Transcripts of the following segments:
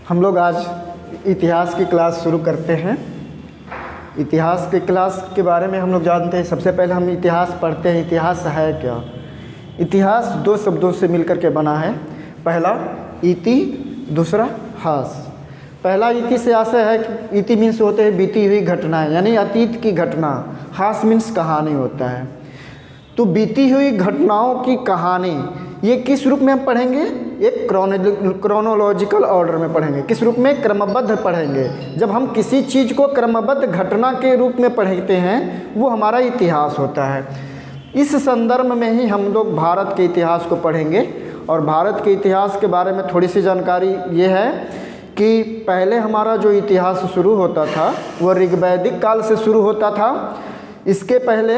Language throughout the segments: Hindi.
हम लोग आज इतिहास की क्लास शुरू करते हैं। इतिहास की क्लास के बारे में हम लोग जानते हैं। सबसे पहले हम इतिहास पढ़ते हैं। इतिहास है क्या? इतिहास दो शब्दों से मिलकर के बना है। पहला इति, दूसरा हास। पहला इति से आशय है कि इति मीन्स होते हैं बीती हुई घटनाएं, यानी अतीत की घटना। हास मीन्स कहानी होता है। तो बीती हुई घटनाओं की कहानी ये किस रूप में हम पढ़ेंगे? एक क्रोनोलॉजिकल ऑर्डर में पढ़ेंगे। किस रूप में? क्रमबद्ध पढ़ेंगे। जब हम किसी चीज़ को क्रमबद्ध घटना के रूप में पढ़ते हैं वो हमारा इतिहास होता है। इस संदर्भ में ही हम लोग भारत के इतिहास को पढ़ेंगे। और भारत के इतिहास के बारे में थोड़ी सी जानकारी ये है कि पहले हमारा जो इतिहास शुरू होता था वो ऋग्वैदिक काल से शुरू होता था। इसके पहले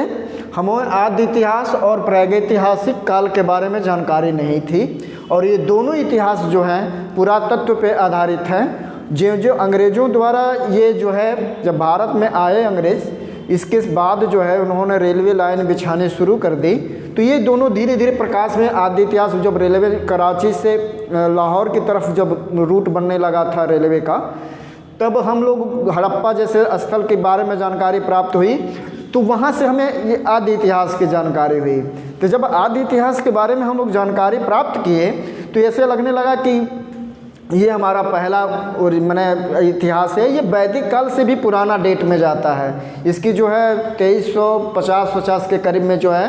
हमें आदि इतिहास और प्रागैतिहासिक काल के बारे में जानकारी नहीं थी। और ये दोनों इतिहास जो हैं पुरातत्व पे आधारित हैं। जो अंग्रेज़ों द्वारा ये जो है जब भारत में आए अंग्रेज़, इसके बाद जो है उन्होंने रेलवे लाइन बिछाने शुरू कर दी। तो ये दोनों धीरे धीरे प्रकाश में आदि इतिहास, जब रेलवे कराची से लाहौर की तरफ जब रूट बनने लगा था रेलवे का, तब हम लोग हड़प्पा जैसे स्थल के बारे में जानकारी प्राप्त हुई। तो वहाँ से हमें ये आदि इतिहास की जानकारी हुई। तो जब आदि इतिहास के बारे में हम लोग जानकारी प्राप्त किए तो ऐसे लगने लगा कि ये हमारा पहला और मैंने इतिहास है। ये वैदिक काल से भी पुराना डेट में जाता है। इसकी जो है 2350 के करीब में जो है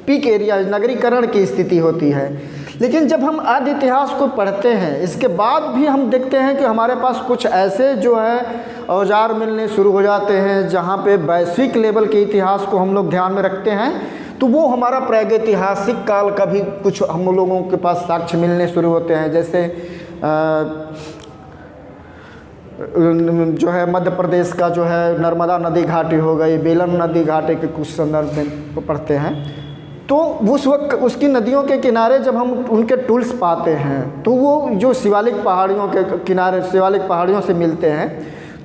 पीक एरिया नगरीकरण की स्थिति होती है। लेकिन जब हम आदि इतिहास को पढ़ते हैं इसके बाद भी हम देखते हैं कि हमारे पास कुछ ऐसे जो है औजार मिलने शुरू हो जाते हैं जहाँ पे वैश्विक लेवल के इतिहास को हम लोग ध्यान में रखते हैं। तो वो हमारा प्रागैतिहासिक काल का भी कुछ हम लोगों के पास साक्ष्य मिलने शुरू होते हैं। जैसे जो है मध्य प्रदेश का जो है नर्मदा नदी घाटी हो गई, बेलन नदी घाटी के कुछ संदर्भ में पढ़ते हैं। तो उस वक्त उसकी नदियों के किनारे जब हम उनके टूल्स पाते हैं तो वो जो शिवालिक पहाड़ियों के किनारे शिवालिक पहाड़ियों से मिलते हैं,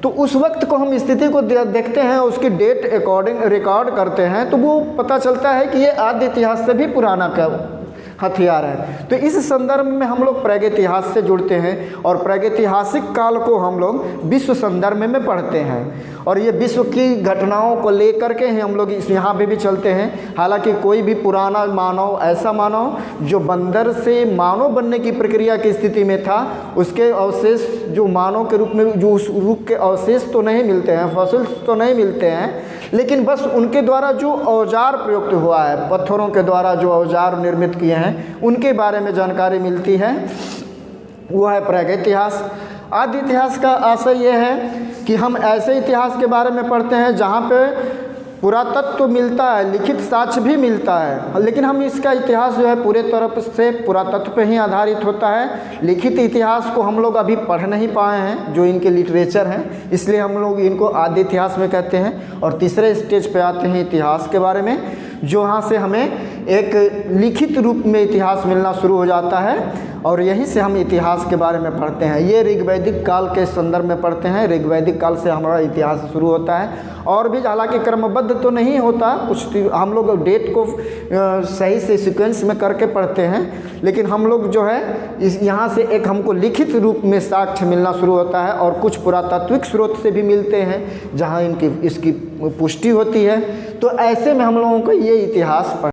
तो उस वक्त को हम स्थिति को देखते हैं, उसकी डेट अकॉर्डिंग रिकॉर्ड करते हैं, तो वो पता चलता है कि ये आदि इतिहास से भी पुराना का हथियार है। तो इस संदर्भ में हम लोग प्रागैतिहास से जुड़ते हैं और प्रागैतिहासिक काल को हम लोग विश्व संदर्भ में पढ़ते हैं। और ये विश्व की घटनाओं को लेकर के ही हम लोग यहाँ पे भी चलते हैं। हालांकि कोई भी पुराना मानव, ऐसा मानव जो बंदर से मानव बनने की प्रक्रिया की स्थिति में था, उसके अवशेष जो मानव के रूप में जो उस रूप के अवशेष तो नहीं मिलते हैं, फॉसिल्स तो नहीं मिलते हैं, लेकिन बस उनके द्वारा जो औजार प्रयुक्त हुआ है, पत्थरों के द्वारा जो औजार निर्मित किए हैं उनके बारे में जानकारी मिलती है। वो है प्रागैतिहास। आदि इतिहास का आशय यह है कि हम ऐसे इतिहास के बारे में पढ़ते हैं जहाँ पे पुरातत्व मिलता है, लिखित साक्ष्य भी मिलता है, लेकिन हम इसका इतिहास जो है पूरे तरफ से पुरातत्व पे ही आधारित होता है। लिखित इतिहास को हम लोग अभी पढ़ नहीं पाए हैं, जो इनके लिटरेचर हैं, इसलिए हम लोग इनको आदि इतिहास में कहते हैं। और तीसरे स्टेज पे आते हैं इतिहास के बारे में, जो यहाँ से हमें एक लिखित रूप में इतिहास मिलना शुरू हो जाता है और यहीं से हम इतिहास के बारे में पढ़ते हैं। ये ऋग्वैदिक काल के संदर्भ में पढ़ते हैं। ऋग्वैदिक काल से हमारा इतिहास शुरू होता है। और भी हालांकि क्रमबद्ध तो नहीं होता, कुछ हम लोग डेट को सही से सीक्वेंस में करके पढ़ते हैं, लेकिन हम लोग जो है इस यहाँ से एक हमको लिखित रूप में साक्ष्य मिलना शुरू होता है और कुछ पुरातात्विक स्रोत से भी मिलते हैं जहाँ इसकी पुष्टि होती है। तो ऐसे में हम लोगों को ये इतिहास